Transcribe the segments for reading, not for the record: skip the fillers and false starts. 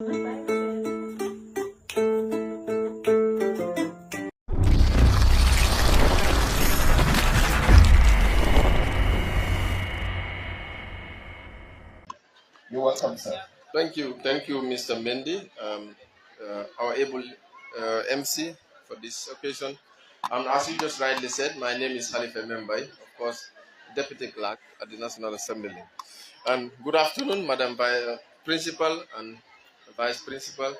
You're welcome, sir. Thank you, Mr. Mendy, our able MC for this occasion. As you just rightly said, my name is Kalipha Mbye, of course, Deputy Clerk at the National Assembly. And good afternoon, Madam Principal and Vice Principal,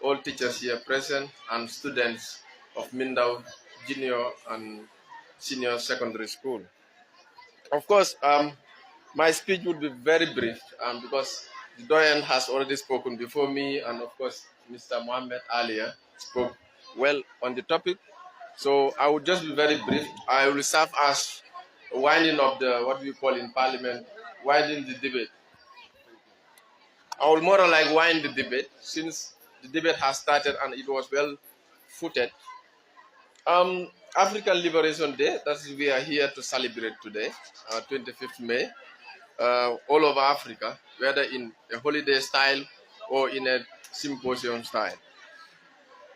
all teachers here present, and students of Mindau Junior and Senior Secondary School. Of course, my speech would be very brief because the Doyen has already spoken before me, and of course, Mr. Mohammed earlier spoke well on the topic. So I would just be very brief. I will serve as winding up the what we call in Parliament, winding the debate. I will more like wind the debate since the debate has started and it was well footed. African Liberation Day, that is we are here to celebrate today, 25th May. All over Africa, whether in a holiday style or in a symposium style.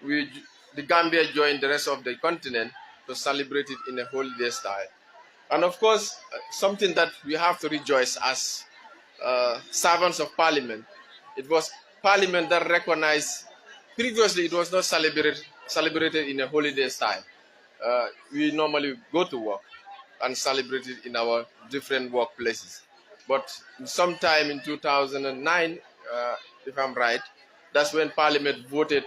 The Gambia joined the rest of the continent to celebrate it in a holiday style. And of course, something that we have to rejoice as servants of Parliament. It was Parliament that recognized, previously it was not celebrated in a holiday style. We normally go to work and celebrate it in our different workplaces. But sometime in 2009, if I'm right, that's when Parliament voted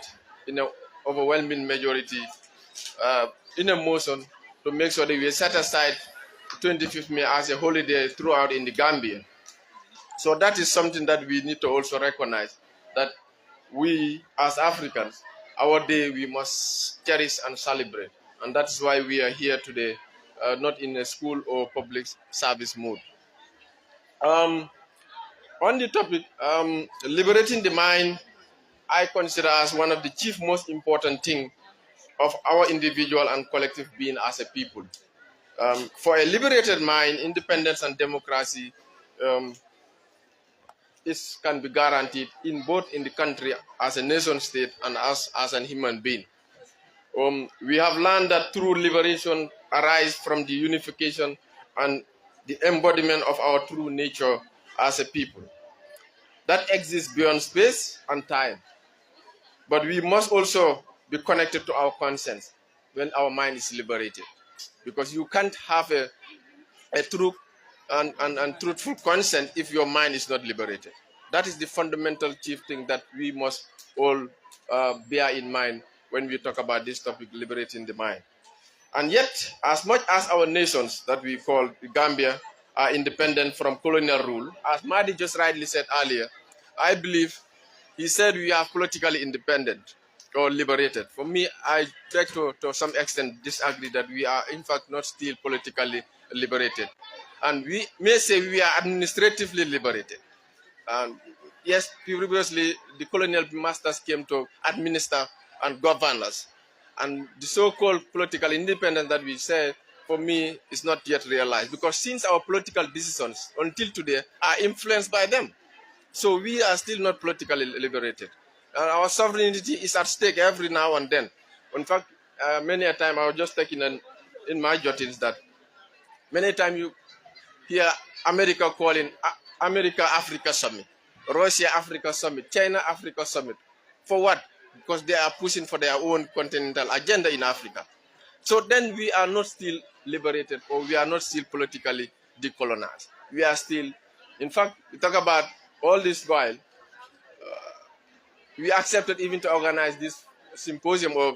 in an overwhelming majority in a motion to make sure that we set aside 25th May as a holiday throughout in the Gambia. So that is something that we need to also recognize, that we as Africans, our day we must cherish and celebrate. And that's why we are here today, not in a school or public service mood. On the topic, liberating the mind, I consider as one of the chief most important things of our individual and collective being as a people. For a liberated mind, independence and democracy can be guaranteed in both in the country as a nation state and as a human being. We have learned that true liberation arises from the unification and the embodiment of our true nature as a people. That exists beyond space and time. But we must also be connected to our conscience when our mind is liberated. Because you can't have a true and truthful consent if your mind is not liberated. That is the fundamental chief thing that we must all bear in mind when we talk about this topic, liberating the mind. And yet, as much as our nations that we call the Gambia are independent from colonial rule, as Mahdi just rightly said earlier, I believe he said we are politically independent or liberated. For me, I beg to some extent disagree that we are in fact not still politically liberated. And we may say we are administratively liberated. Yes, previously the colonial masters came to administer and govern us. And the so-called political independence that we say, for me, is not yet realized. Because since our political decisions, until today, are influenced by them. So we are still not politically liberated. Our sovereignty is at stake every now and then. In fact, many a time, I was just taking in my jottings that many a time you hear America calling America-Africa Summit, Russia-Africa Summit, China-Africa Summit. For what? Because they are pushing for their own continental agenda in Africa. So then we are not still liberated, or we are not still politically decolonized. We are still, in fact, we talk about all this while, we accepted even to organize this symposium or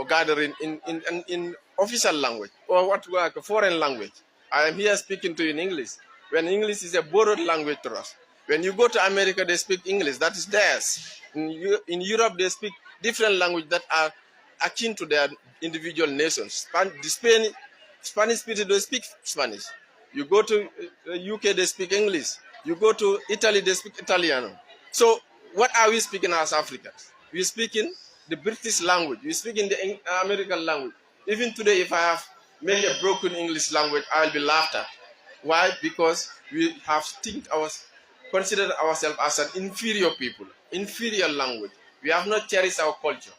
gathering in official language, or what we like a foreign language. I am here speaking to you in English, when English is a borrowed language to us. When you go to America, they speak English, that is theirs. In Europe, they speak different language that are akin to their individual nations. The Spanish people, they speak Spanish. You go to UK, they speak English. You go to Italy, they speak Italiano. So what are we speaking as Africans? We speak in the British language. We speak in the American language. Even today, if I have made a broken English language, I will be laughed at. Why? Because we have considered ourselves as an inferior people. inferior language. We have not cherished our culture.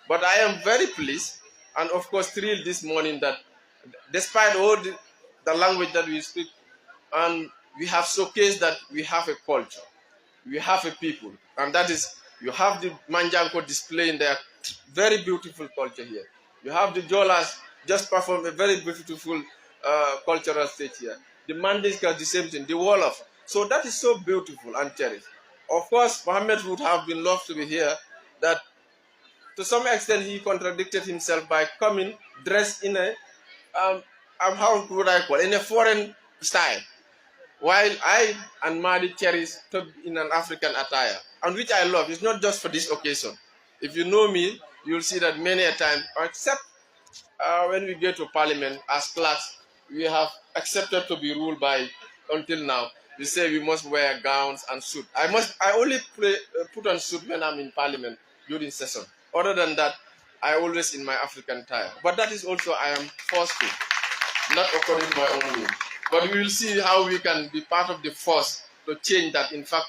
But I am very pleased and of course thrilled this morning that despite all the language that we speak, and we have showcased that we have a culture, we have a people, and that is, you have the Manjanko displaying their very beautiful culture here. You have the Jolas just perform a very beautiful cultural stage here. The Mandinka, the same thing, the Wolof. So that is so beautiful and cherished. Of course, Mohammed would have been loved to be here, that to some extent he contradicted himself by coming dressed in a, how would I call it, in a foreign style. While I and Madi cherish in an African attire, and which I love. It's not just for this occasion. If you know me, you'll see that many a time, except when we get to parliament as clerks, we have accepted to be ruled by, until now, we say we must wear gowns and suit. I only put on suit when I'm in parliament during session. Other than that, I always in my African attire. But that is also I am forced to, not according to my own will. But we will see how we can be part of the force to change that. In fact,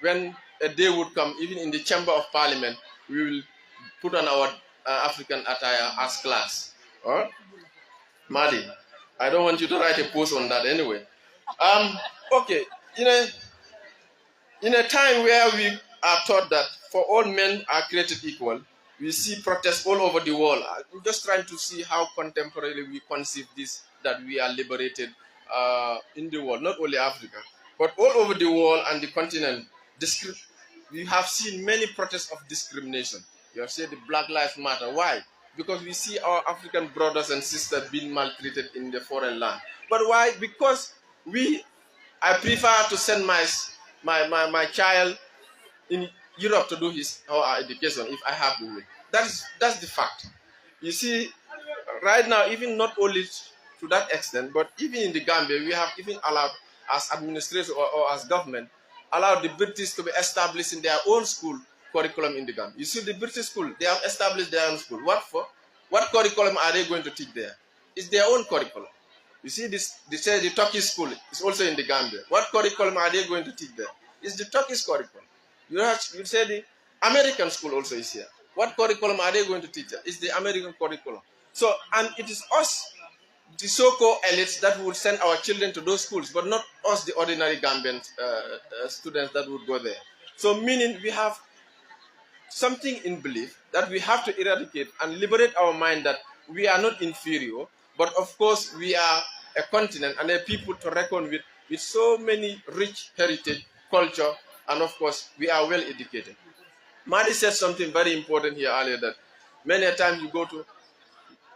when a day would come, even in the chamber of parliament, we will put on our African attire as class. Huh? Madi, I don't want you to write a post on that anyway. Okay, in a time where we are taught that for all men are created equal, we see protests all over the world. I'm just trying to see how contemporarily we conceive this, that we are liberated in the world, not only Africa, but all over the world and the continent. We have seen many protests of discrimination. You have said the Black Lives Matter. Why? Because we see our African brothers and sisters being maltreated in the foreign land. But why? Because I prefer to send my child in Europe to do his or her education if I have the will. That's the fact. You see, right now, even not only to that extent, but even in the Gambia, we have even allowed, as administration or as government, allowed the British to be established in their own school curriculum in the Gambia. You see, the British school, they have established their own school. What for? What curriculum are they going to teach there? It's their own curriculum. You see, they say the Turkish school is also in the Gambia. What curriculum are they going to teach there? It's the Turkish curriculum. You say the American school also is here. What curriculum are they going to teach there? It's the American curriculum. So, and it is us, the so-called elites, that would send our children to those schools, but not us, the ordinary Gambian students that would go there. So, meaning we have something in belief that we have to eradicate and liberate our mind that we are not inferior, but of course we are a continent and a people to reckon with so many rich heritage, culture, and of course we are well educated. Madi said something very important here earlier, that many a times you go to,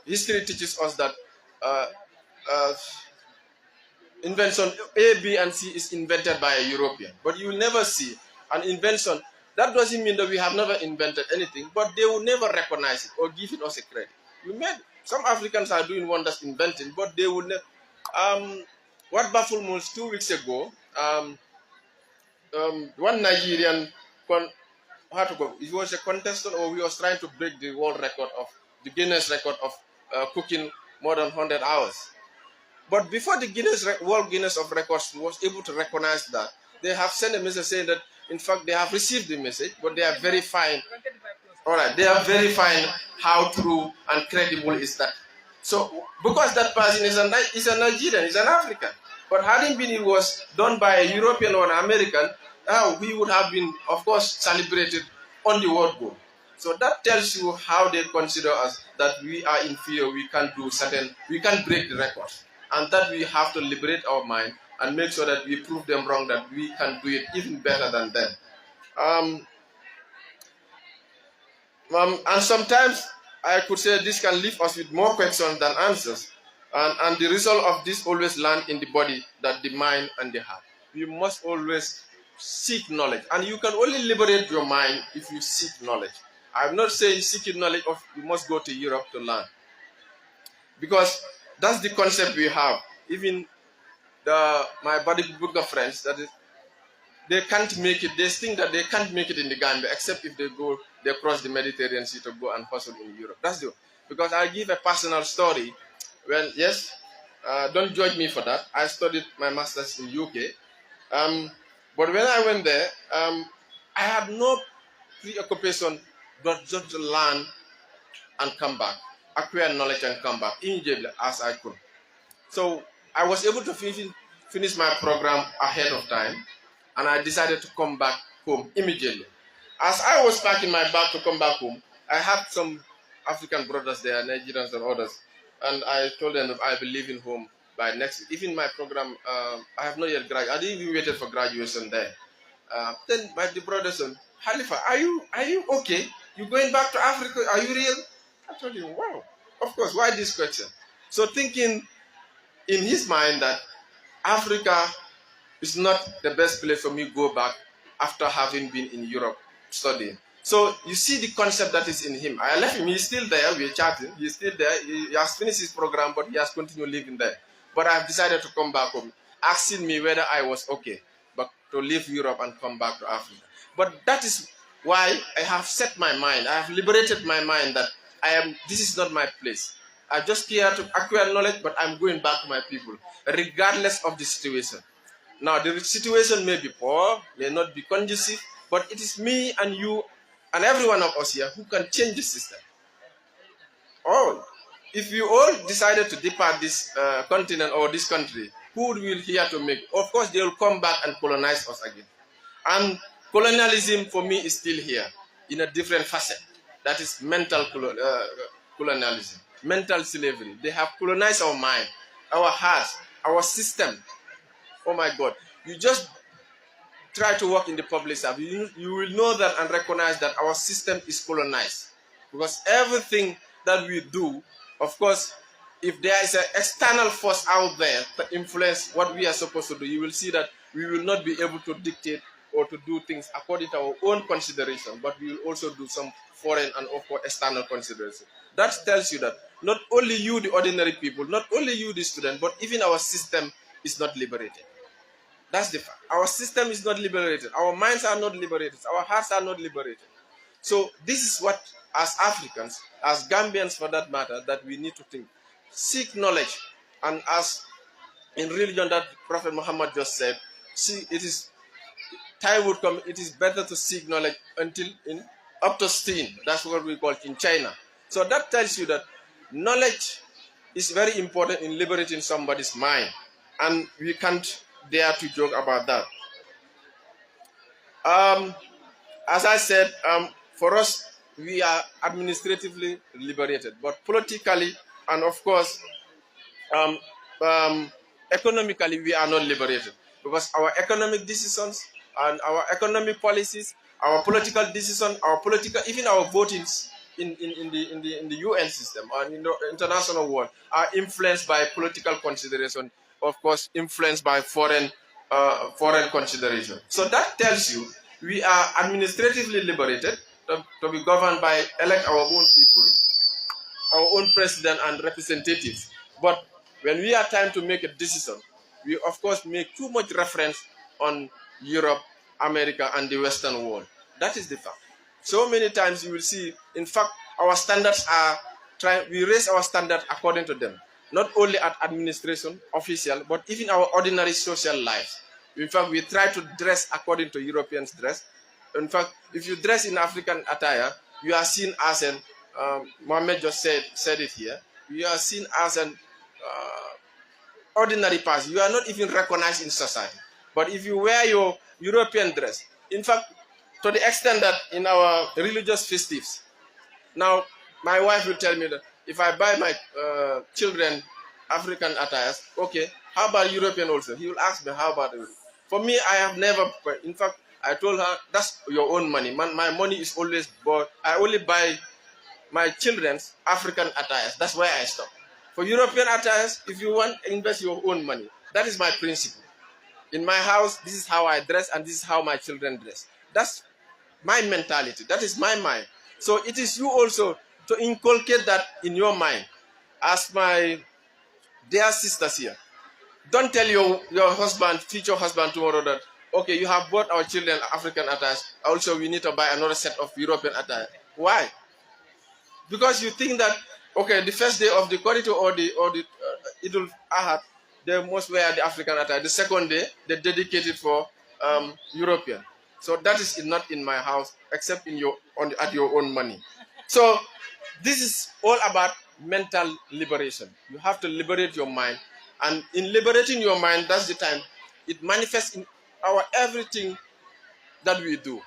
history teaches us that invention A, B, and C is invented by a European, but you will never see an invention. That doesn't mean that we have never invented anything, but they will never recognize it or give it us a credit. Some Africans are doing wonders inventing, but they will never. What baffled me was 2 weeks ago, one Nigerian, he was a contestant, or he was trying to break the world record of the Guinness record of cooking more than 100 hours. But before the World Guinness of Records was able to recognize that, they have sent a message saying that, in fact, they have received the message, but they are verifying. All right, they are verifying how true and credible is that. So, because that person is a Nigerian, is an African, but hadn't been it was done by a European or an American, we would have been, of course, celebrated on the world board. So that tells you how they consider us, that we are inferior, we can't break the records, and that we have to liberate our mind and make sure that we prove them wrong, that we can do it even better than them. And sometimes I could say this can leave us with more questions than answers. And the result of this always land in the body, that the mind and the heart. You must always seek knowledge. And you can only liberate your mind if you seek knowledge. I'm not saying seeking knowledge of you must go to Europe to learn. Because that's the concept we have. Even my body book of friends, that is, they can't make it. They think that they can't make it in the Gambia except if they cross the Mediterranean Sea to go and hustle in Europe. That's the, because I'll give a personal story. When, yes, don't judge me for that. I studied my master's in UK. But when I went there, I had no preoccupation but just to learn and come back, acquire knowledge and come back immediately as I could. So I was able to finish my program ahead of time, and I decided to come back home immediately. As I was packing my bag to come back home, I had some African brothers there, Nigerians and others, and I told them that I'll be leaving home by next week. Even my program, I have not yet graduated. I didn't even waited for graduation there. Then the brother said, Khalifa, are you okay? You going back to Africa? Are you real? I told him, wow, of course, why this question? So thinking in his mind that Africa is not the best place for me to go back after having been in Europe studying. So you see the concept that is in him. I left him, he's still there, we're chatting, he's still there, he has finished his program, but he has continued living there. But I've decided to come back home, asking me whether I was okay, but to leave Europe and come back to Africa. But that is why I have set my mind, I have liberated my mind that this is not my place. I just here to acquire knowledge, but I'm going back to my people, regardless of the situation. Now, the situation may be poor, may not be conducive, but it is me and you and every one of us here who can change the system. Oh, if you all decided to depart this continent or this country, who will here to make? Of course, they will come back and colonize us again. And colonialism for me is still here in a different facet. That is mental colonialism, mental slavery. They have colonized our mind, our hearts, our system. Oh my God, you just try to work in the public service. You will know that and recognize that our system is colonized. Because everything that we do, of course, if there is an external force out there to influence what we are supposed to do, you will see that we will not be able to dictate or to do things according to our own consideration, but we will also do some foreign and of course external consideration. That tells you that not only you, the ordinary people, not only you, the student, but even our system is not liberated. That's the fact. Our system is not liberated. Our minds are not liberated. Our hearts are not liberated. So this is what, as Africans, as Gambians for that matter, that we need to think. Seek knowledge. And as in religion that Prophet Muhammad just said, see, time would come, it is better to seek knowledge until up to steam. That's what we call it in China. So that tells you that knowledge is very important in liberating somebody's mind. And we can't dare to joke about that. As I said, for us, we are administratively liberated, but politically and of course, economically, we are not liberated because our economic decisions and our economic policies, our political decisions, even our votings in the UN system and in the international world are influenced by political consideration. Of course, influenced by foreign consideration. So that tells you we are administratively liberated to be governed by elect our own people, our own president and representatives. But when we are time to make a decision, we of course make too much reference on Europe, America, and the Western world. That is the fact. So many times you will see, in fact, our standards we raise our standards according to them. Not only at administration, official, but even our ordinary social lives. In fact, we try to dress according to Europeans' dress. In fact, if you dress in African attire, you are seen as an, Mohammed just said it here, you are seen as an ordinary person. You are not even recognized in society. But if you wear your European dress, in fact, to the extent that in our religious festives, now my wife will tell me that if I buy my children African attires, okay, how about European also? He will ask me, how about it? For me, I have never, in fact, I told her, that's your own money. My money is always bought. I only buy my children's African attires. That's where I stop. For European attires, if you want, invest your own money. That is my principle. In my house, this is how I dress and this is how my children dress. That's my mentality. That is my mind. So it is you also to inculcate that in your mind. As my dear sisters here, don't tell your husband, future husband tomorrow that, okay, you have bought our children African attires, also we need to buy another set of European attire. Why? Because you think that, okay, the first day of the corridor or the Idul Ahad, they must wear the African attire. The second day, they dedicate it for European. So that is not in my house, except at your own money. So this is all about mental liberation. You have to liberate your mind. And in liberating your mind, that's the time it manifests in our everything that we do,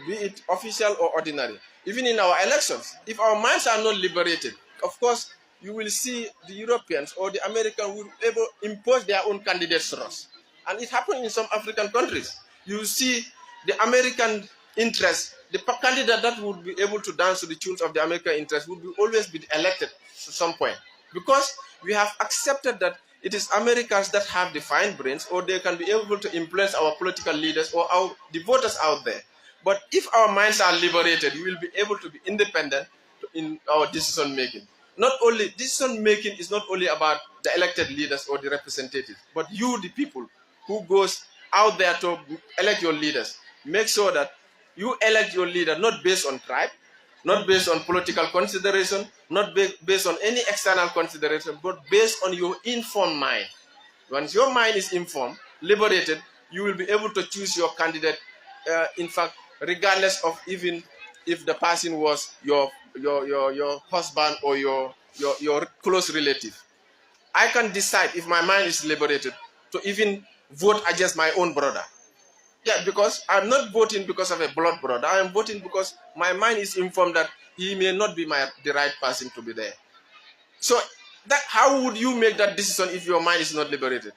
be it official or ordinary. Even in our elections, if our minds are not liberated, of course, you will see the Europeans or the Americans will be able to impose their own candidates to us. And it happened in some African countries. You see the American interest, the candidate that would be able to dance to the tunes of the American interest would be always be elected at some point. Because we have accepted that it is Americans that have the fine brains, or they can be able to influence our political leaders or the voters out there. But if our minds are liberated, we will be able to be independent in our decision making. Not only decision making is not only about the elected leaders or the representatives, but you, the people, who goes out there to elect your leaders. Make sure that you elect your leader not based on tribe, not based on political consideration, not based on any external consideration, but based on your informed mind. Once your mind is informed, liberated, you will be able to choose your candidate, in fact, regardless of even if the person was your husband or your close relative. I can decide, if my mind is liberated, to even vote against my own brother. Yeah, because I'm not voting because of a blood brother. I am voting because my mind is informed that he may not be the right person to be there. So how would you make that decision if your mind is not liberated?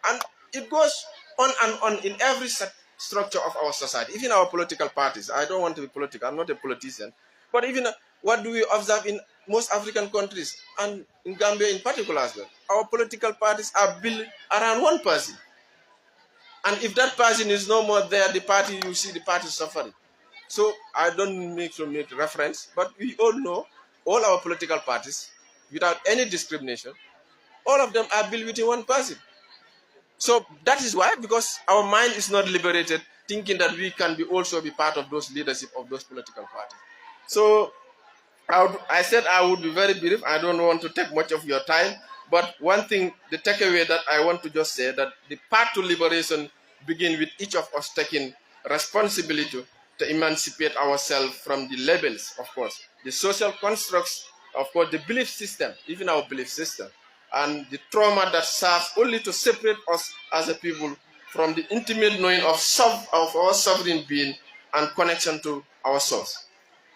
And it goes on and on in every structure of our society, even our political parties. I don't want to be political. I'm not a politician. But even what do we observe in most African countries, and in Gambia in particular as well? Our political parties are built around one person. And if that person is no more there, you see the party suffering. So I don't need to make reference, but we all know all our political parties, without any discrimination, all of them are built within one person. So that is why, because our mind is not liberated, thinking that we can also be part of those leadership of those political parties. So I said I would be very brief. I don't want to take much of your time. But one thing, the takeaway that I want to just say, that the path to liberation begins with each of us taking responsibility to emancipate ourselves from the labels, of course, the social constructs, of course, the belief system, even our belief system, and the trauma that serves only to separate us as a people from the intimate knowing of our sovereign being and connection to our source.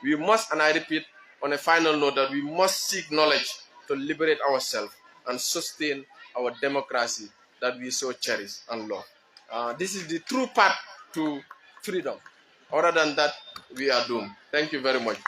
We must, and I repeat on a final note, that we must seek knowledge to liberate ourselves and sustain our democracy that we so cherish and love. This is the true path to freedom. Other than that, we are doomed. Thank you very much.